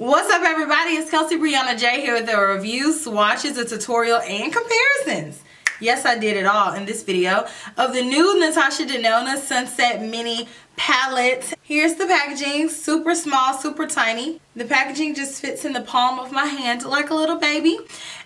What's up everybody, it's Kelsee Briana J here with a review, swatches, a tutorial, and comparisons. Yes, I did it all in this video of the new Natasha Denona Sunset Mini Palette. Here's the packaging, super small, super tiny. The packaging just fits in the palm of my hand like a little baby.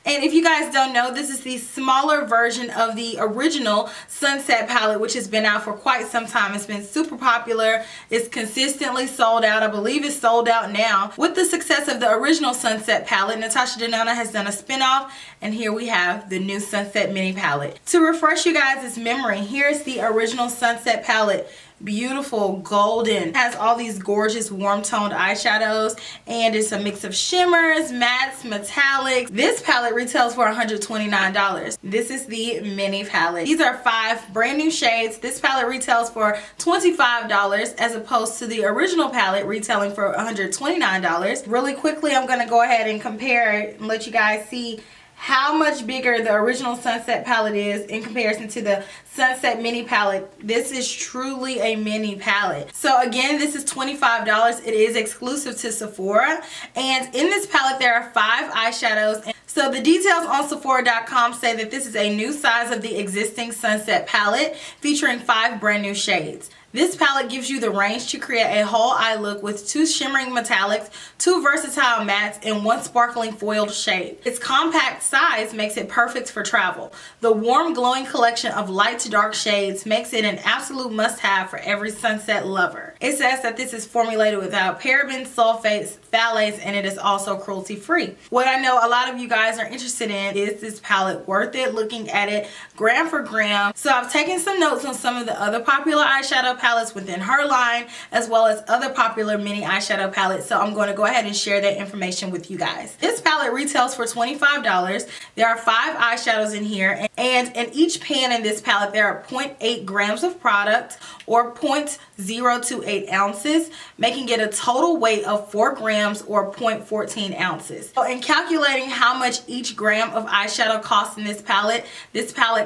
And if you guys don't know, this is the smaller version of the original Sunset palette, which has been out for quite some time. It's been super popular. It's consistently sold out. I believe it's sold out now. With the success of the original Sunset palette, Natasha Denona has done a spinoff, and here we have the new Sunset Mini Palette. To refresh you guys' memory, here's the original Sunset palette. Beautiful golden, has all these gorgeous warm toned eyeshadows, and it's a mix of shimmers, mattes, metallics. This palette retails for $129. This is the mini palette. These are 5 brand new shades. This palette retails for $25 as opposed to the original palette retailing for $129. Really quickly, I'm going to go ahead and compare it and let you guys see how much bigger the original Sunset palette is in comparison to the Sunset Mini palette. This is truly a mini palette. So again, this is $25. It is exclusive to Sephora, and in this palette there are 5 eyeshadows. So the details on Sephora.com say that this is a new size of the existing Sunset palette featuring 5 brand new shades. This palette gives you the range to create a whole eye look with 2 shimmering metallics, 2 versatile mattes, and 1 sparkling foiled shade. Its compact size makes it perfect for travel. The warm glowing collection of light to dark shades makes it an absolute must-have for every sunset lover. It says that this is formulated without parabens, sulfates, phthalates, and it is also cruelty-free. What I know a lot of you guys are interested in is this palette worth it, looking at it gram for gram. So I've taken some notes on some of the other popular eyeshadow palettes within her line, as well as other popular mini eyeshadow palettes, so I'm going to go ahead and share that information with you guys. This palette retails for $25. There are 5 eyeshadows in here, and in each pan in this palette there are 0.8 grams of product, or 0.028 ounces, making it a total weight of 4 grams or 0.14 ounces. So in calculating how much each gram of eyeshadow costs in this palette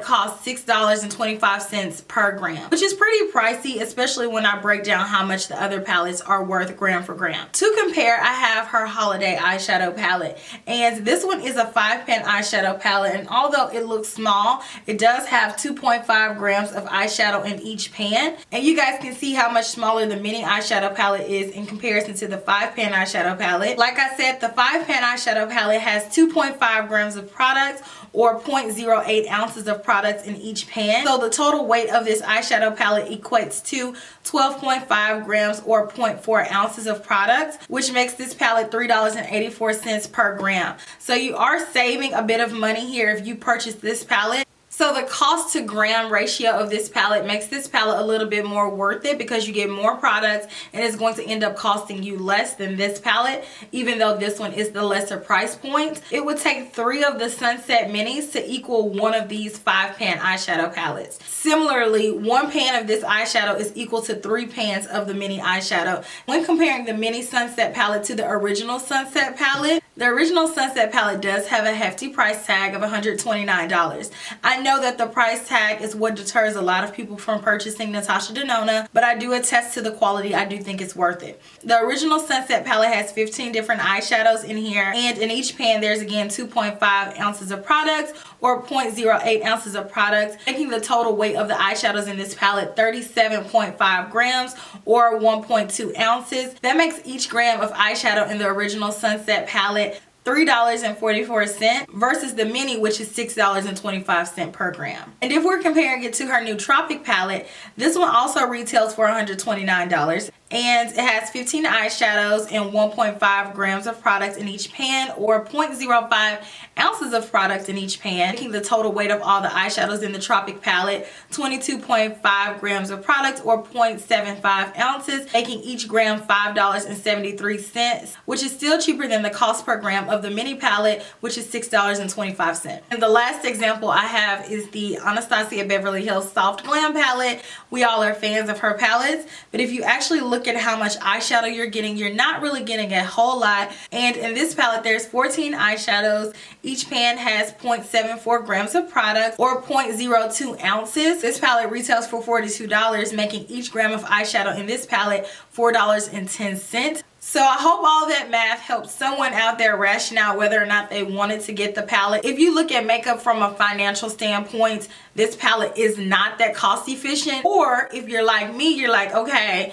costs $6.25 per gram, which is pretty pricey, especially when I break down how much the other palettes are worth gram for gram. To compare, I have her holiday eyeshadow palette, and this one is a 5-pan eyeshadow palette, and although it looks small, it does have 2.5 grams of eyeshadow in each pan, and you guys can see how much smaller the mini eyeshadow palette is in comparison to the 5-pan eyeshadow palette. Like I said, the 5-pan eyeshadow palette has 2.5 grams of product, or 0.08 ounces of products in each pan. So the total weight of this eyeshadow palette equates to 12.5 grams or 0.4 ounces of product, which makes this palette $3.84 per gram. So you are saving a bit of money here if you purchase this palette. So the cost to gram ratio of this palette makes this palette a little bit more worth it because you get more products and it's going to end up costing you less than this palette, even though this one is the lesser price point. It would take 3 of the Sunset Minis to equal one of these 5-pan eyeshadow palettes. Similarly, 1 pan of this eyeshadow is equal to 3 pans of the mini eyeshadow. When comparing the mini Sunset palette to the original Sunset palette, the original Sunset palette does have a hefty price tag of $129. I know that the price tag is what deters a lot of people from purchasing Natasha Denona, but I do attest to the quality. I do think it's worth it. The original Sunset palette has 15 different eyeshadows in here, and in each pan there's again 2.5 ounces of product or 0.08 ounces of product, making the total weight of the eyeshadows in this palette 37.5 grams or 1.2 ounces. That makes each gram of eyeshadow in the original Sunset palette $3.44 versus the mini, which is $6.25 per gram. And if we're comparing it to her new Tropic palette, this one also retails for $129. And it has 15 eyeshadows and 1.5 grams of product in each pan, or 0.05 ounces of product in each pan, making the total weight of all the eyeshadows in the Tropic palette 22.5 grams of product or 0.75 ounces, making each gram $5.73, which is still cheaper than the cost per gram of the mini palette, which is $6.25. And the last example I have is the Anastasia Beverly Hills Soft Glam palette. We all are fans of her palettes, but if you actually look at how much eyeshadow you're getting, you're not really getting a whole lot. And in this palette there's 14 eyeshadows. Each pan has 0.74 grams of product or 0.02 ounces. This palette retails for $42, making each gram of eyeshadow in this palette $4.10 So I hope all that math helped someone out there ration out whether or not they wanted to get the palette. If you look at makeup from a financial standpoint, this palette is not that cost efficient. Or if you're like me, you're like, okay,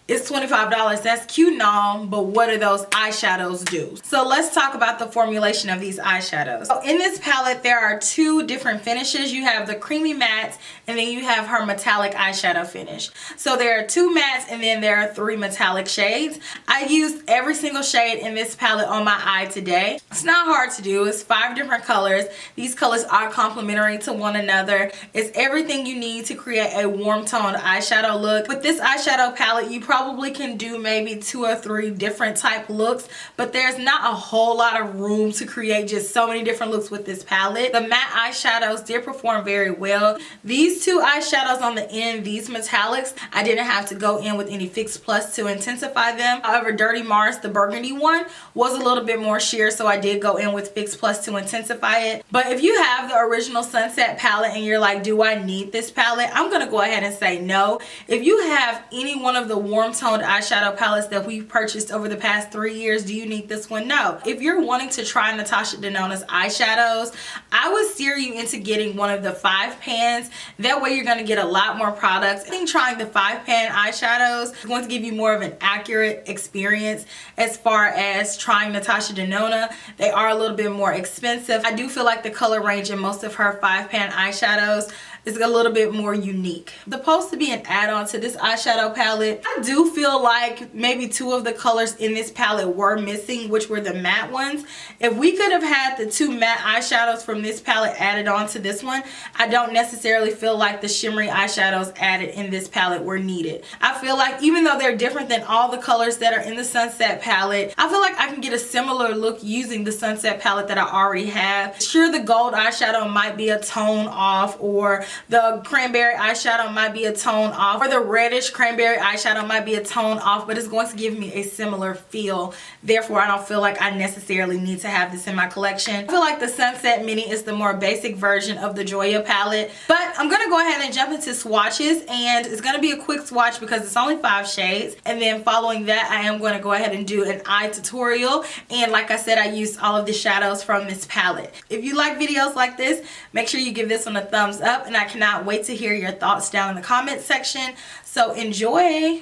it's $25, that's cute and all, but what do those eyeshadows do? So let's talk about the formulation of these eyeshadows. So in this palette, there are two different finishes. You have the creamy mattes, and then you have her metallic eyeshadow finish. So there are two mattes, and then there are three metallic shades. I used every single shade in this palette on my eye today. It's not hard to do. It's 5 different colors. These colors are complementary to one another. It's everything you need to create a warm toned eyeshadow look. With this eyeshadow palette, you probably can do maybe 2 or 3 different type looks, but there's not a whole lot of room to create just so many different looks with this palette. The matte eyeshadows did perform very well. These two eyeshadows on the end, these metallics, I didn't have to go in with any Fix Plus to intensify them. However, Dirty Mars, the burgundy one, was a little bit more sheer, so I did go in with Fix Plus to intensify it. But if you have the original Sunset palette and you're like, do I need this palette? I'm gonna go ahead and say no. If you have any one of the warm toned eyeshadow palettes that we've purchased over the past 3 years, do you need this one? No. If you're wanting to try Natasha Denona's eyeshadows, I would steer you into getting one of the 5 pans. That way you're going to get a lot more products. I think trying the 5-pan eyeshadows is going to give you more of an accurate experience as far as trying Natasha Denona. They are a little bit more expensive. I do feel like the color range in most of her 5-pan eyeshadows is a little bit more unique. Supposed to be an add-on to this eyeshadow palette. I do feel like maybe 2 of the colors in this palette were missing, which were the matte ones. If we could have had the 2 matte eyeshadows from this palette added on to this one, I don't necessarily feel like the shimmery eyeshadows added in this palette were needed. I feel like even though they're different than all the colors that are in the Sunset palette, I feel like I can get a similar look using the Sunset palette that I already have. Sure, the gold eyeshadow might be a tone off, or the cranberry eyeshadow might be a tone off, or the reddish cranberry eyeshadow might be a tone off, but it's going to give me a similar feel. Therefore, I don't feel like I necessarily need to have this in my collection. I feel like the Sunset Mini is the more basic version of the Joya palette, but I'm going to go ahead and jump into swatches, and it's going to be a quick swatch because it's only 5 shades, and then following that I am going to go ahead and do an eye tutorial. And like I said, I used all of the shadows from this palette. If you like videos like this, make sure you give this one a thumbs up, and I cannot wait to hear your thoughts down in the comment section. So enjoy.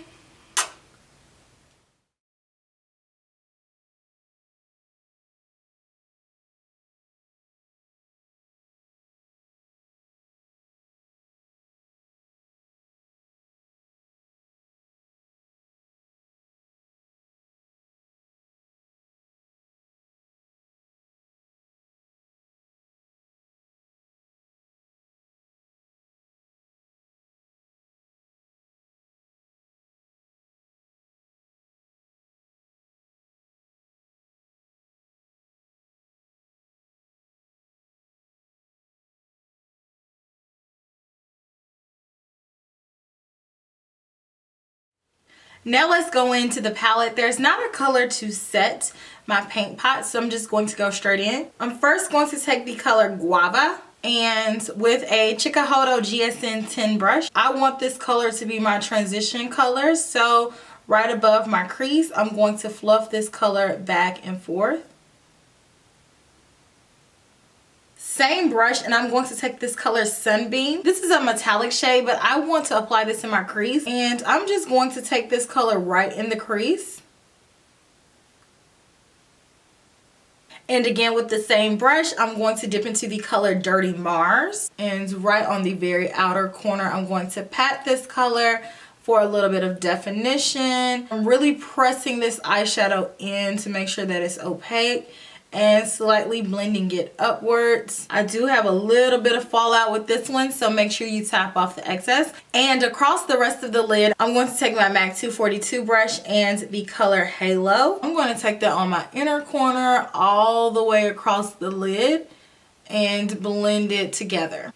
Now let's go into the palette. There's not a color to set my paint pot, so I'm just going to go straight in. I'm first going to take the color Guava, and with a Chikuhodo GSN 10 brush, I want this color to be my transition color. So right above my crease, I'm going to fluff this color back and forth. Same brush, and I'm going to take this color Sunbeam. This is a metallic shade, but I want to apply this in my crease, and I'm just going to take this color right in the crease. And again, with the same brush, I'm going to dip into the color Dirty Mars, and right on the very outer corner, I'm going to pat this color for a little bit of definition. I'm really pressing this eyeshadow in to make sure that it's opaque, and slightly blending it upwards. I do have a little bit of fallout with this one, so make sure you tap off the excess. And across the rest of the lid, I'm going to take my MAC 242 brush and the color Halo. I'm going to take that on my inner corner all the way across the lid and blend it together.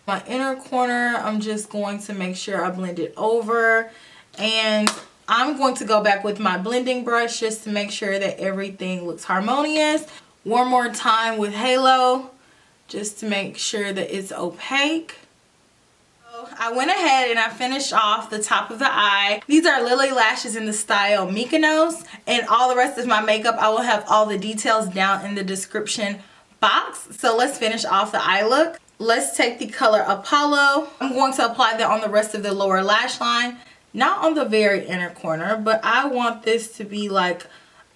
My inner corner, I'm just going to make sure I blend it over, and I'm going to go back with my blending brush just to make sure that everything looks harmonious. One more time with Halo, just to make sure that it's opaque. I went ahead and I finished off the top of the eye. These are Lily lashes in the style Mykonos, and all the rest of my makeup, I will have all the details down in the description box. So let's finish off the eye look. Let's take the color Apollo. I'm going to apply that on the rest of the lower lash line, not on the very inner corner, but I want this to be like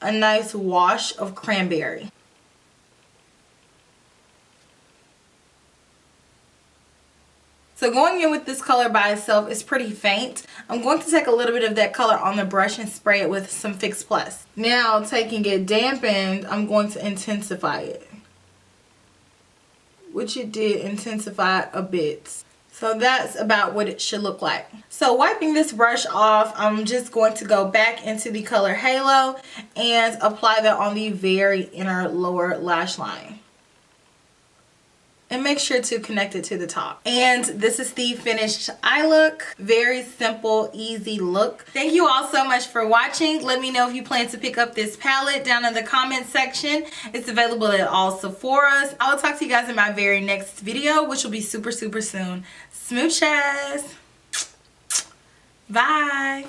a nice wash of cranberry. So going in with this color by itself is pretty faint. I'm going to take a little bit of that color on the brush and spray it with some Fix Plus. Now taking it dampened, I'm going to intensify it, which it did intensify a bit. So that's about what it should look like. So wiping this brush off, I'm just going to go back into the color Halo and apply that on the very inner lower lash line. And make sure to connect it to the top. And this is the finished eye look. Very simple, easy look. Thank you all so much for watching. Let me know if you plan to pick up this palette down in the comment section. It's available at all Sephora's. I will talk to you guys in my very next video, which will be super soon. Smooches. Bye.